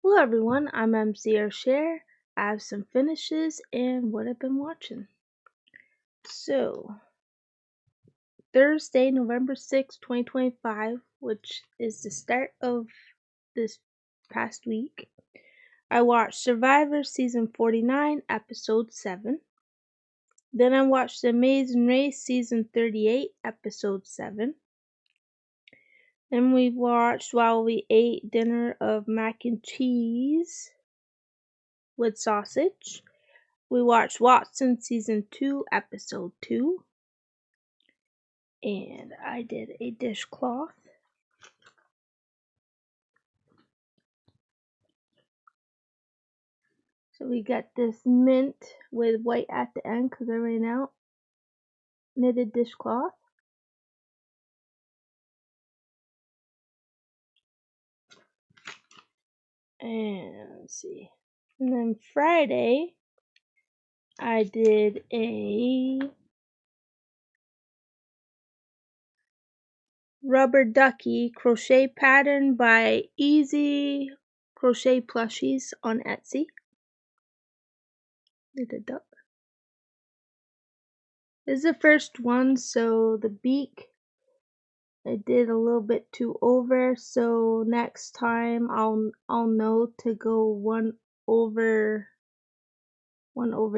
Hello everyone, I'm MC Sher. I have some finishes and what I've been watching. So, Thursday, November 6, 2025, which is the start of this past week, I watched Survivor Season 49, Episode 7. Then I watched The Amazing Race Season 38, Episode 7. Then we watched While We Ate dinner of mac and cheese with sausage. We watched Watson Season 2, Episode 2. And I did a dishcloth. So we got this mint with white at the end because I ran out. Knitted dishcloth. And let's see. And then Friday, I did a rubber ducky crochet pattern by easycrochetplushies on Etsy. Did a duck. This is the first one, so the beak I did a little bit too over, so next time I'll know to go one over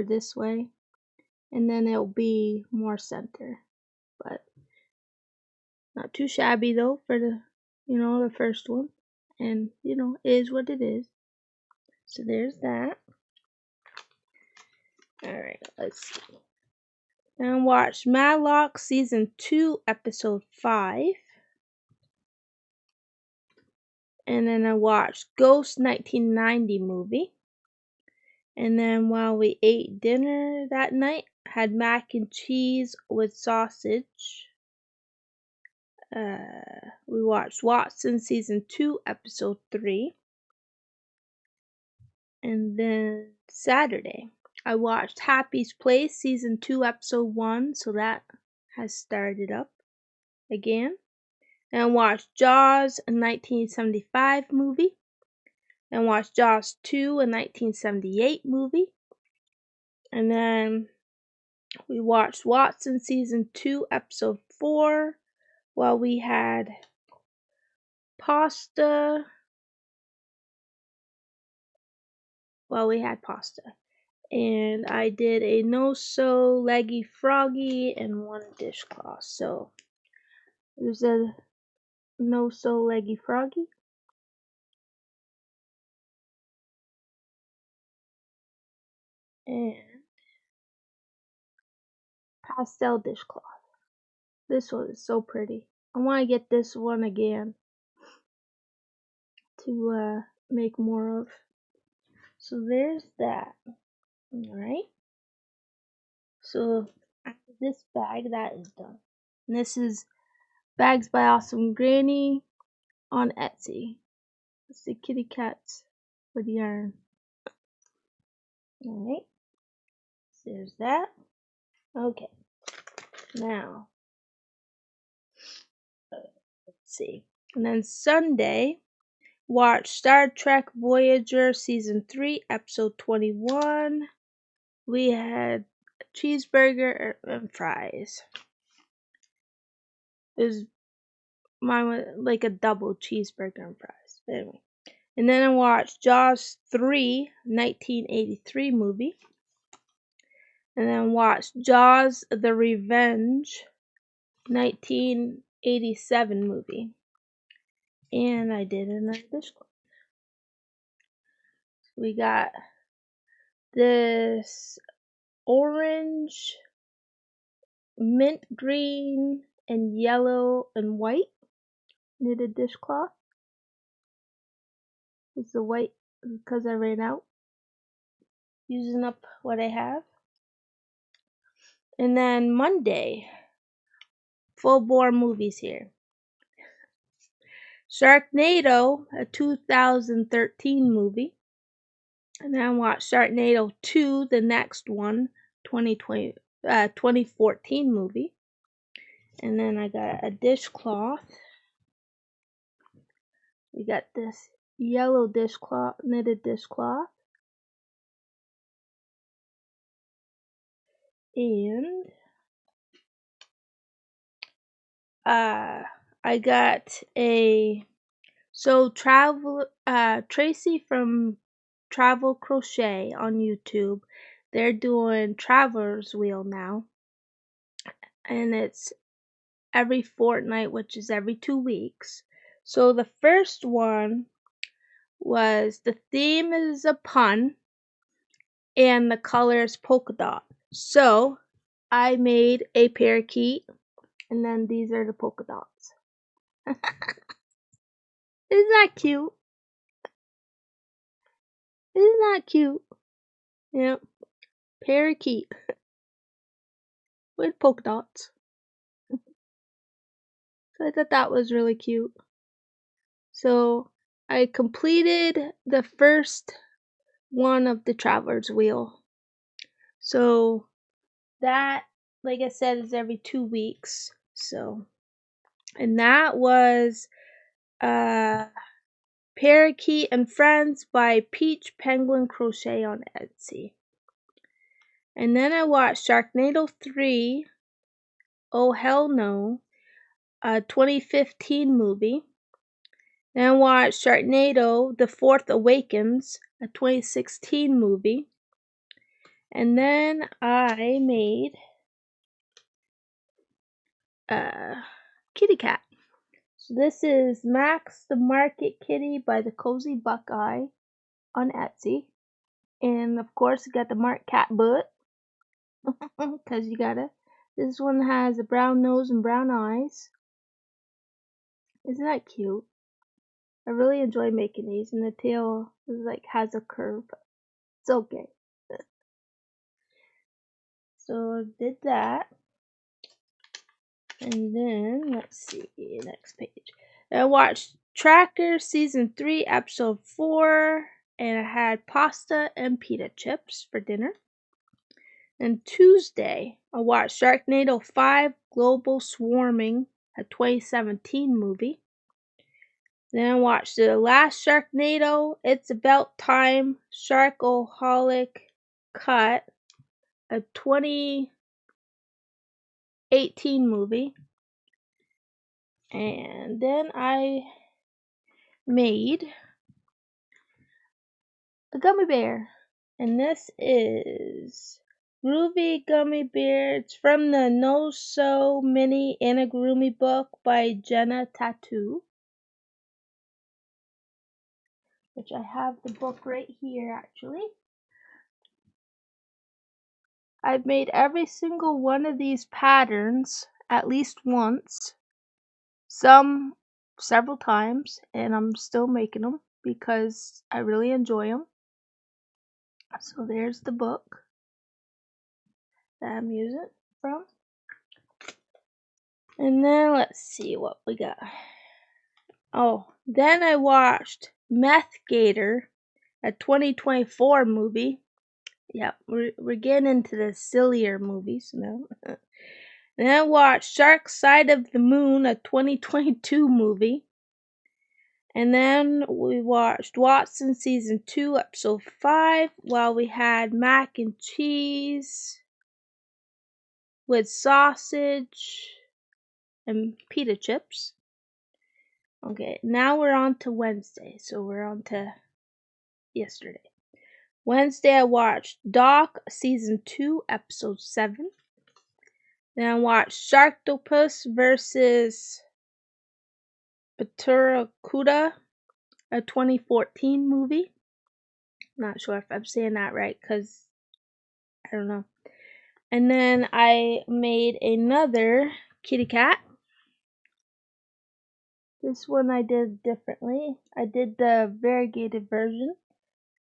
this way, and then it'll be more center. But not too shabby though for the the first one, and it is what it is. So there's that. Alright, let's see. Then watch Matlock Season 2, Episode 5. And then I watched Ghost 1990 movie. And then while we ate dinner that night, had mac and cheese with sausage. We watched Watson Season 2, Episode 3. And then Saturday, I watched Happy's Place Season 2, Episode 1, so that has started up again. And watched Jaws, a 1975 movie. And watched Jaws 2, a 1978 movie. And then we watched Watson Season 2, Episode 4, while we had pasta. And I did a no-sew Leggy Froggy and one dishcloth. So there's a no-sew Leggy Froggy. And pastel dishcloth. This one is so pretty. I want to get this one again to make more of. So there's that. Alright. So after this bag, that is done. And this is Bags by Awesome Granny on Etsy. It's the kitty cats with yarn. Alright. So there's that. Okay. Now, let's see. And then Sunday, watch Star Trek Voyager Season 3, Episode 21. We had a cheeseburger and fries. Mine was like a double cheeseburger and fries. But anyway. And then I watched Jaws 3, 1983 movie. And then watched Jaws The Revenge, 1987 movie. And I did another dishcloth. We got this orange, mint green, and yellow and white knitted dishcloth. It's the white because I ran out. Using up what I have. And then Monday, full bore movies here. Sharknado, a 2013 movie. And then I watched Sharknado 2, the next one, 2014 movie. And then I got a dishcloth. We got this yellow dishcloth, knitted dishcloth. And I got Tracy from Travel Crochet on YouTube. They're doing Traveler's Wheel now. And it's every fortnight, which is every 2 weeks. So the first one was the theme is a pun and the color is polka dot. So I made a Pear-Akeet and then these are the polka dots. Isn't that cute? Isn't that cute? Yep. Pear-Akeet with polka dots. So I thought that was really cute. So I completed the first one of the Traveler's Wheel. So that, like I said, is every 2 weeks. So, and that was Pear-Akeet and Friends by PeachPenguinCrochet on Etsy. And then I watched Sharknado 3, Oh Hell No, a 2015 movie. Then I watched Sharknado The Fourth Awakens, a 2016 movie. And then I made Kitty Cat. So this is Max the Market Kitty by the Cozy Buckeye on Etsy. And of course, you got the marked cat butt. Because you gotta. This one has a brown nose and brown eyes. Isn't that cute? I really enjoy making these. And the tail is like has a curve. It's okay. So I did that. And then, let's see, next page. I watched Tracker Season 3, Episode 4, and I had pasta and pita chips for dinner. And Tuesday, I watched Sharknado 5, Global Swarming, a 2017 movie. Then I watched The Last Sharknado, It's About Time, Sharkaholic Cut, a 2018 movie. And then I made a gummy bear. And this is Groovy Gummy Bear. It's from the No So Mini Amigurumi book by Genna Tatu. Which I have the book right here actually. I've made every single one of these patterns at least once. Some several times, and I'm still making them because I really enjoy them. So there's the book that I'm using from. And then let's see what we got. Oh, then I watched Meth Gator, a 2024 movie. Yep, we're getting into the sillier movies now. Then I watched Shark Side of the Moon, a 2022 movie. And then we watched Watson Season 2, Episode 5, while we had mac and cheese with sausage and pita chips. Okay, now we're on to Wednesday. So we're on to yesterday. Wednesday I watched Doc Season 2, Episode 7. Then I watched Sharktopus versus Pear-Akeet, a 2014 movie. Not sure if I'm saying that right because I don't know. And then I made another kitty cat. This one I did differently. I did the variegated version.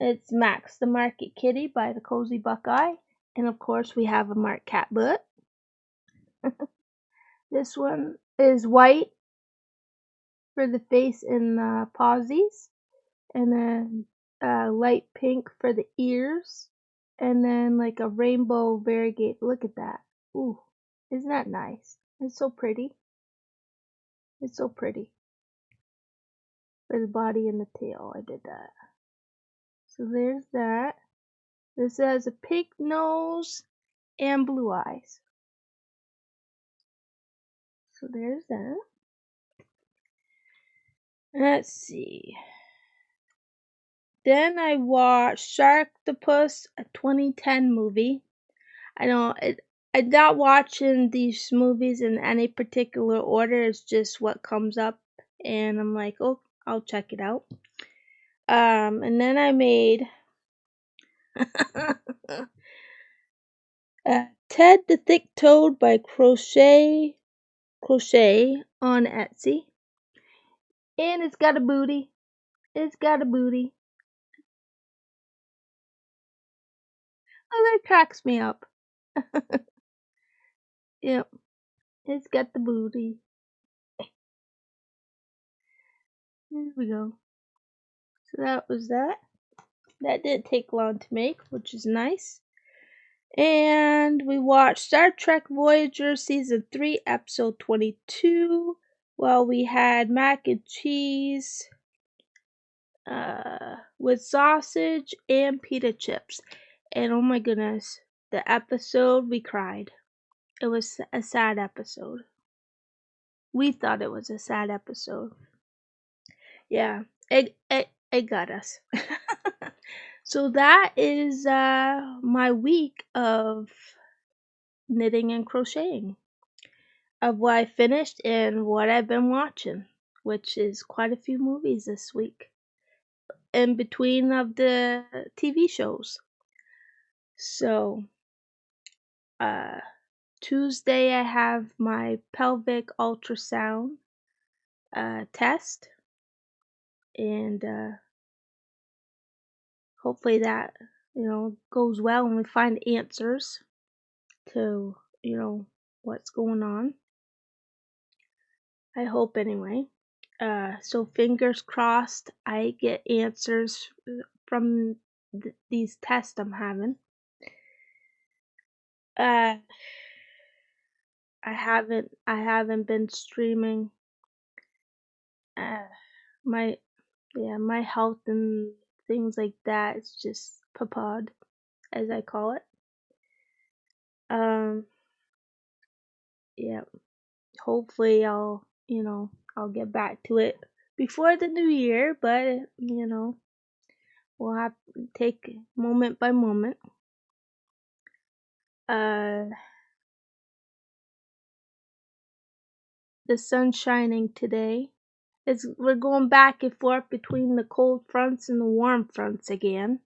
It's Max the Market Kitty by the Cozy Buckeye. And of course we have a marked cat butt. This one is white for the face and pawsies. And then light pink for the ears. And then like a rainbow variegate. Look at that. Ooh, isn't that nice? It's so pretty. It's so pretty. For the body and the tail, I did that. So there's that. This has a pink nose and blue eyes. So there's that. Let's see. Then I watched Sharktopus, a 2010 movie. I'm not watching these movies in any particular order. It's just what comes up, and I'm like, oh, I'll check it out. And then I made Ted the Thick Toad by CrochetCroChey on Etsy. And it's got a booty. It's got a booty. Oh, that cracks me up. Yep. It's got the booty. There we go. So that was that. That didn't take long to make, which is nice. And we watched Star Trek Voyager Season 3, Episode 22. Well, we had mac and cheese with sausage and pita chips. And oh my goodness, the episode, we cried. It was a sad episode. We thought it was a sad episode. Yeah, it got us. So that is my week of knitting and crocheting, of what I finished and what I've been watching, which is quite a few movies this week, in between of the TV shows. So Tuesday I have my pelvic ultrasound test, and hopefully that goes well and we find answers to what's going on. I hope anyway. So fingers crossed I get answers from these tests I'm having. I haven't been streaming. My health and things like that is just papad, as I call it. Yeah. Hopefully I'll get back to it before the new year, but we'll have to take moment by moment. The sun's shining today. We're going back and forth between the cold fronts and the warm fronts again,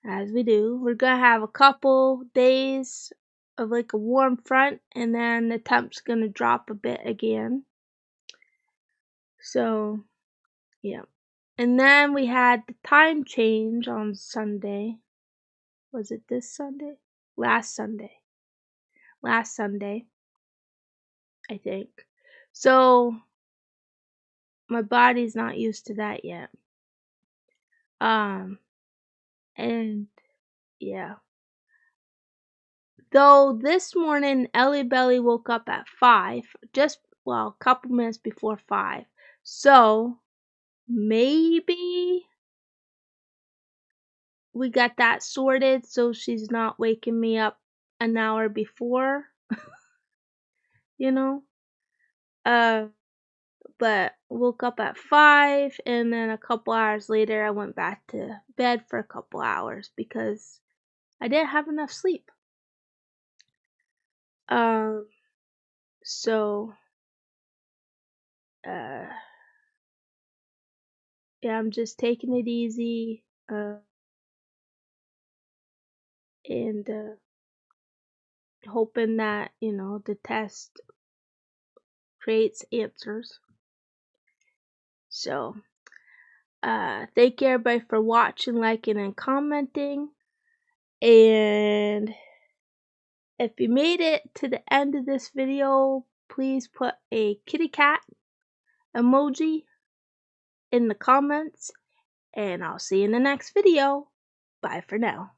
as we do. We're gonna have a couple days of like a warm front, and then the temp's gonna drop a bit again. So, yeah. And then we had the time change on Sunday. Was it this Sunday? Last Sunday, I think. So my body's not used to that yet. And yeah. Though this morning Ellie Belly woke up at 5, a couple minutes before 5. So maybe we got that sorted so she's not waking me up an hour before. But woke up at 5, and then a couple hours later I went back to bed for a couple hours because I didn't have enough sleep. So yeah, I'm just taking it easy, and hoping that the test creates answers. So thank you everybody for watching, liking, and commenting. And if you made it to the end of this video, please put a kitty cat emoji in the comments, and I'll see you in the next video. Bye for now.